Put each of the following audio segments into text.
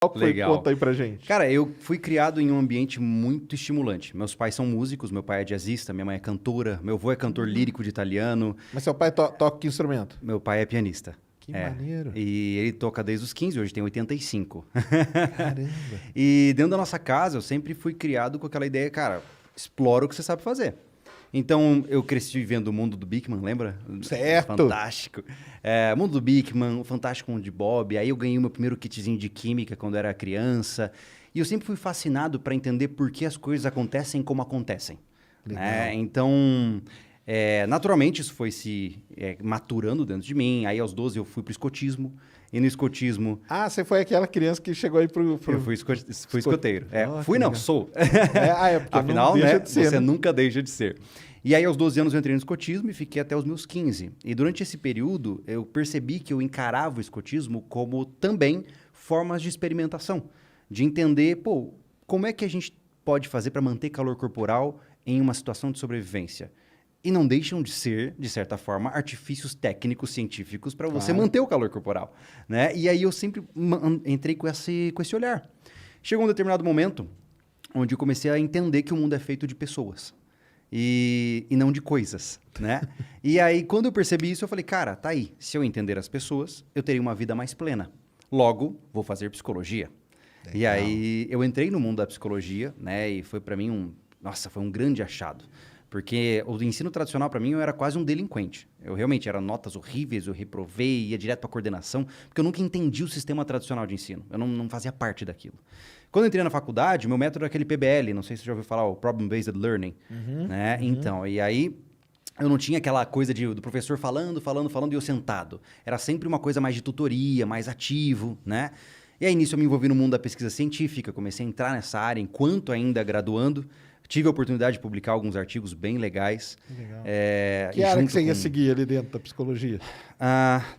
Qual que foi? Legal. Conta aí pra gente. Cara, eu fui criado em um ambiente muito estimulante. Meus pais são músicos, meu pai é jazzista, minha mãe é cantora, meu avô é cantor lírico de italiano, Mas seu pai toca que instrumento? meu pai é pianista. Que maneiro. E ele toca desde os 15, hoje tem 85. Caramba. E dentro da nossa casa, eu sempre fui criado com aquela ideia, cara, explora o que você sabe fazer. Então, eu cresci vendo o Mundo do Bikman, lembra? Certo. Fantástico. Mundo do Bikman, o Fantástico Mundo de Bob. Aí eu ganhei o meu primeiro kitzinho de química quando era criança. E eu sempre fui fascinado para entender por que as coisas acontecem como acontecem. Legal. Então, naturalmente, isso foi se maturando dentro de mim. Aí, aos 12, eu fui pro escotismo. E no escotismo... Ah, você foi aquela criança que chegou aí pro... Eu fui escoteiro. Que legal. Sou. Porque Afinal, não deixa né, de ser, você né? nunca deixa de ser. E aí, aos 12 anos, eu entrei no escotismo e fiquei até os meus 15. E durante esse período, eu percebi que eu encarava o escotismo como também formas de experimentação. De entender, pô, como é que a gente pode fazer para manter calor corporal em uma situação de sobrevivência? E não deixam de ser, de certa forma, artifícios técnicos, científicos para você manter o calor corporal, né? E aí eu sempre entrei com esse olhar. Chegou um determinado momento onde eu comecei a entender que o mundo é feito de pessoas e não de coisas, né? E aí, quando eu percebi isso, eu falei, cara, tá aí. Se eu entender as pessoas, eu teria uma vida mais plena. Logo, vou fazer psicologia. Legal. E aí, eu entrei no mundo da psicologia, né? E foi para mim foi um grande achado. Porque o ensino tradicional, para mim, eu era quase um delinquente. Eu realmente era notas horríveis, eu reprovei, ia direto para coordenação, porque eu nunca entendi o sistema tradicional de ensino. Eu não fazia parte daquilo. Quando eu entrei na faculdade, meu método era aquele PBL, não sei se você já ouviu falar, o Problem Based Learning. Né? Então, e aí eu não tinha aquela coisa do professor falando e eu sentado. Era sempre uma coisa mais de tutoria, mais ativo, né? E aí, nisso, eu me envolvi no mundo da pesquisa científica, comecei a entrar nessa área enquanto ainda graduando. Tive a oportunidade de publicar alguns artigos bem legais. Legal. É, Que área que você ia seguir ali dentro da psicologia?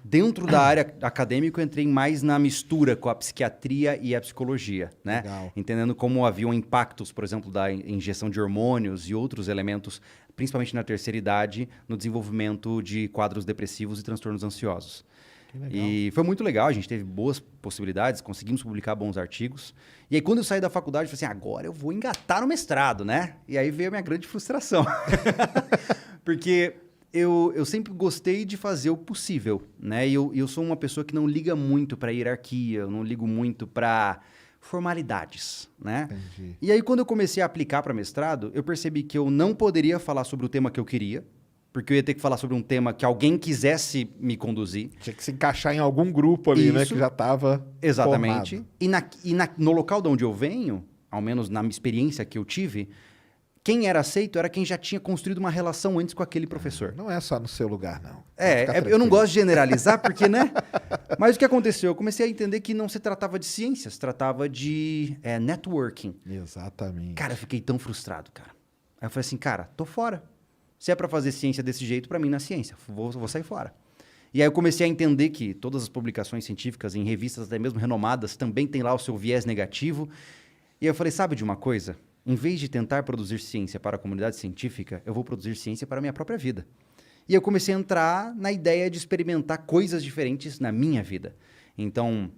Dentro da área acadêmica, eu entrei mais na mistura com a psiquiatria e a psicologia, né? Legal. Entendendo como haviam impactos, por exemplo, da injeção de hormônios e outros elementos, principalmente na terceira idade, no desenvolvimento de quadros depressivos e transtornos ansiosos. Que legal. E foi muito legal, a gente teve boas possibilidades, conseguimos publicar bons artigos. E aí, quando eu saí da faculdade, eu falei assim, agora eu vou engatar no mestrado, né? E aí veio a minha grande frustração. Porque eu sempre gostei de fazer o possível, né? E eu sou uma pessoa que não liga muito para hierarquia, eu não ligo muito para formalidades, né? Entendi. E aí, quando eu comecei a aplicar para mestrado, eu percebi que eu não poderia falar sobre o tema que eu queria, porque eu ia ter que falar sobre um tema que alguém quisesse me conduzir. Tinha que se encaixar em algum grupo ali, né? Isso. Que já estava Exatamente. formado. No local de onde eu venho, ao menos na minha experiência que eu tive, quem era aceito era quem já tinha construído uma relação antes com aquele professor. Não é só no seu lugar, não. Pode ficar Eu não tranquilo. gosto de generalizar, porque, né? Mas o que aconteceu? Eu comecei a entender que não se tratava de ciências, se tratava de networking. Exatamente. Cara, eu fiquei tão frustrado, cara. Aí eu falei assim, cara, tô fora. Se é para fazer ciência desse jeito, para mim não é ciência. Vou sair fora. E aí eu comecei a entender que todas as publicações científicas em revistas até mesmo renomadas também tem lá o seu viés negativo. E aí eu falei, sabe de uma coisa? Em vez de tentar produzir ciência para a comunidade científica, eu vou produzir ciência para a minha própria vida. E eu comecei a entrar na ideia de experimentar coisas diferentes na minha vida. Então,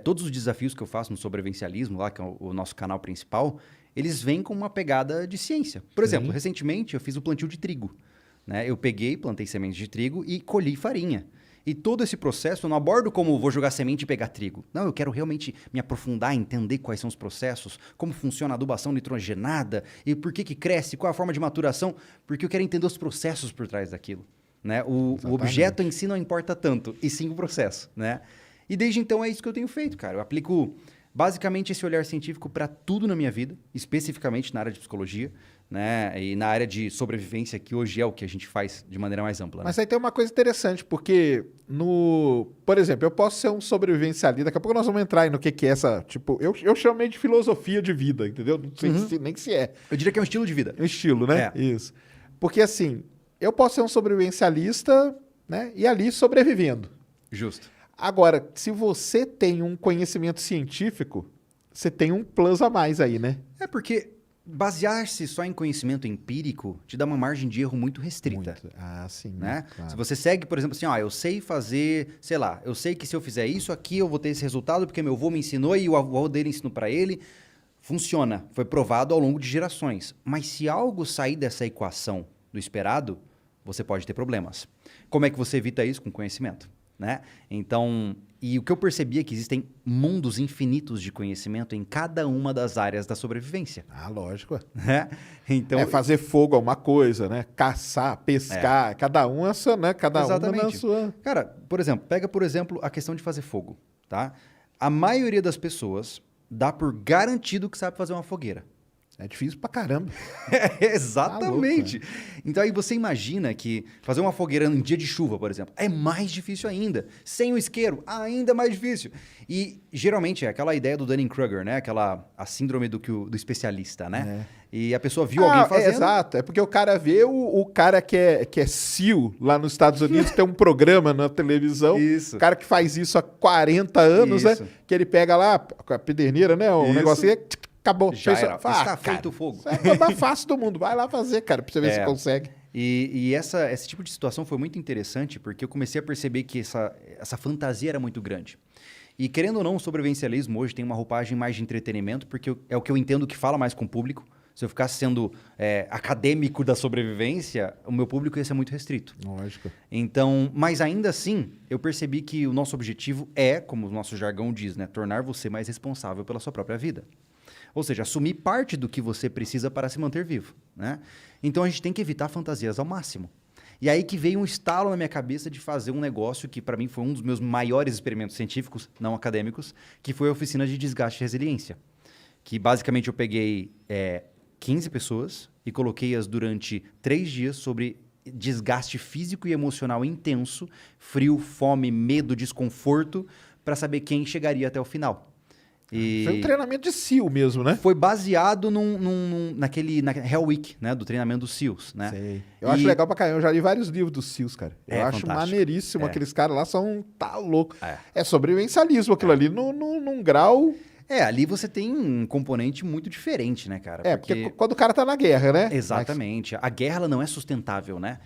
todos os desafios que eu faço no sobrevivencialismo, lá que é o nosso canal principal, eles vêm com uma pegada de ciência. Por exemplo, recentemente eu fiz o plantio de trigo. Né? Eu plantei sementes de trigo e colhi farinha. E todo esse processo eu não abordo como vou jogar semente e pegar trigo. Não, eu quero realmente me aprofundar, entender quais são os processos, como funciona a adubação nitrogenada e por que cresce, qual é a forma de maturação, porque eu quero entender os processos por trás daquilo. Né? O objeto em si não importa tanto, e sim o processo. Né? E desde então é isso que eu tenho feito, cara. Eu aplico basicamente esse olhar científico para tudo na minha vida, especificamente na área de psicologia, né? E na área de sobrevivência, que hoje é o que a gente faz de maneira mais ampla. Né? Mas aí tem uma coisa interessante, porque por exemplo, eu posso ser um sobrevivencialista, daqui a pouco nós vamos entrar aí no que é essa, tipo, eu chamei de filosofia de vida, entendeu? Não sei nem se é. Eu diria que é um estilo de vida. É um estilo, né? Isso. Porque assim, eu posso ser um sobrevivencialista, né? E ali sobrevivendo. Justo. Agora, se você tem um conhecimento científico, você tem um plus a mais aí, né? Porque basear-se só em conhecimento empírico te dá uma margem de erro muito restrita. Muito. Ah, sim. Né? Claro. Se você segue, por exemplo, assim, ó, eu sei fazer, sei lá, eu sei que se eu fizer isso aqui, eu vou ter esse resultado porque meu avô me ensinou e o avô dele ensinou para ele. Funciona, foi provado ao longo de gerações. Mas se algo sair dessa equação do esperado, você pode ter problemas. Como é que você evita isso? Com conhecimento, né? Então, e o que eu percebi é que existem mundos infinitos de conhecimento em cada uma das áreas da sobrevivência. Ah, lógico. Né? Então, fazer fogo é uma coisa, né? Caçar, pescar, cada um é sua, né? Cada exatamente. uma na sua. Cara, por exemplo, a questão de fazer fogo, tá? A maioria das pessoas dá por garantido que sabe fazer uma fogueira. É difícil pra caramba. Exatamente. Tá louco, então aí você imagina que fazer uma fogueira em dia de chuva, por exemplo, é mais difícil ainda. Sem o isqueiro, ainda mais difícil. E geralmente é aquela ideia do Dunning-Kruger, né? A síndrome do especialista, né? E a pessoa viu alguém fazendo. Exato, é porque o cara vê o cara que é SEAL lá nos Estados Unidos, tem um programa na televisão. Isso. O cara que faz isso há 40 anos, Isso. né? Que ele pega lá com a pederneira, né? O Isso. negocinho. Acabou. Já era. Está cara, feito o fogo. Isso é a coisa mais fácil do mundo. Vai lá fazer, cara, pra você ver se consegue. E esse tipo de situação foi muito interessante porque eu comecei a perceber que essa fantasia era muito grande. E querendo ou não, o sobrevivencialismo hoje tem uma roupagem mais de entretenimento, porque é o que eu entendo que fala mais com o público. Se eu ficasse sendo acadêmico da sobrevivência, o meu público ia ser muito restrito. Lógico. Então, mas ainda assim, eu percebi que o nosso objetivo é, como o nosso jargão diz, né, tornar você mais responsável pela sua própria vida. Ou seja, assumir parte do que você precisa para se manter vivo, né? Então a gente tem que evitar fantasias ao máximo. E aí que veio um estalo na minha cabeça de fazer um negócio que para mim foi um dos meus maiores experimentos científicos, não acadêmicos, que foi a oficina de desgaste e resiliência. Que basicamente eu peguei 15 pessoas e coloquei-as durante 3 dias sobre desgaste físico e emocional intenso, frio, fome, medo, desconforto, para saber quem chegaria até o final. Foi um treinamento de SEAL mesmo, né? Foi baseado na Hell Week, né? Do treinamento dos SEALs, né? Sei. Eu acho legal pra caramba. Eu já li vários livros dos SEALs, cara. Eu acho fantástico. maneiríssimo. Aqueles caras lá são... Tá louco. É. É sobrevivencialismo aquilo ali num grau... Ali você tem um componente muito diferente, né, cara? Porque quando o cara tá na guerra, né? Exatamente. A guerra ela não é sustentável, né?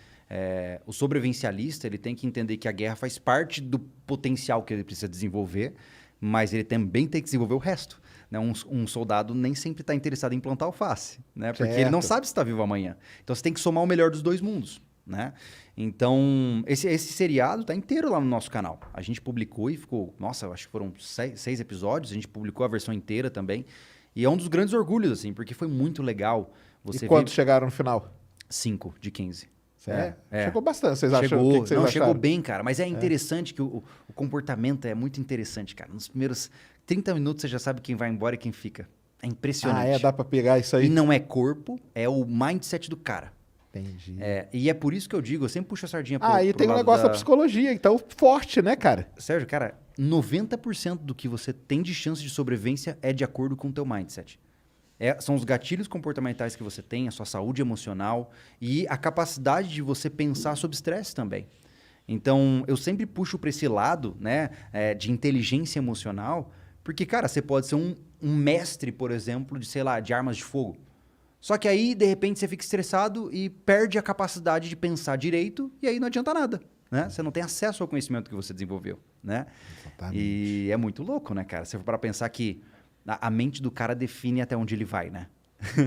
O sobrevivencialista ele tem que entender que a guerra faz parte do potencial que ele precisa desenvolver, mas ele também tem que desenvolver o resto. Né? Um soldado nem sempre está interessado em plantar alface, né? Porque ele não sabe se está vivo amanhã. Então você tem que somar o melhor dos dois mundos. Né? Então, esse seriado está inteiro lá no nosso canal. A gente publicou e ficou... Nossa, eu acho que foram 6 episódios. A gente publicou a versão inteira também. E é um dos grandes orgulhos, assim, porque foi muito legal. E quantos chegaram no final? 5 de 15. Chegou bastante, vocês acham? O que vocês acharam? Chegou bem, cara. Mas é interessante que o comportamento é muito interessante, cara. Nos primeiros 30 minutos você já sabe quem vai embora e quem fica. É impressionante. Dá pra pegar isso aí? E não é corpo, é o mindset do cara. Entendi. E é por isso que eu digo, eu sempre puxo a sardinha pro e tem um negócio da psicologia, então forte, né, cara? Sérgio, cara, 90% do que você tem de chance de sobrevivência é de acordo com o teu mindset. São os gatilhos comportamentais que você tem, a sua saúde emocional e a capacidade de você pensar sob estresse também. Então, eu sempre puxo para esse lado, né, de inteligência emocional, porque, cara, você pode ser um mestre, por exemplo, de armas de fogo. Só que aí, de repente, você fica estressado e perde a capacidade de pensar direito e aí não adianta nada, né? Você não tem acesso ao conhecimento que você desenvolveu, né? Exatamente. E é muito louco, né, cara? Se for para pensar que a mente do cara define até onde ele vai, né?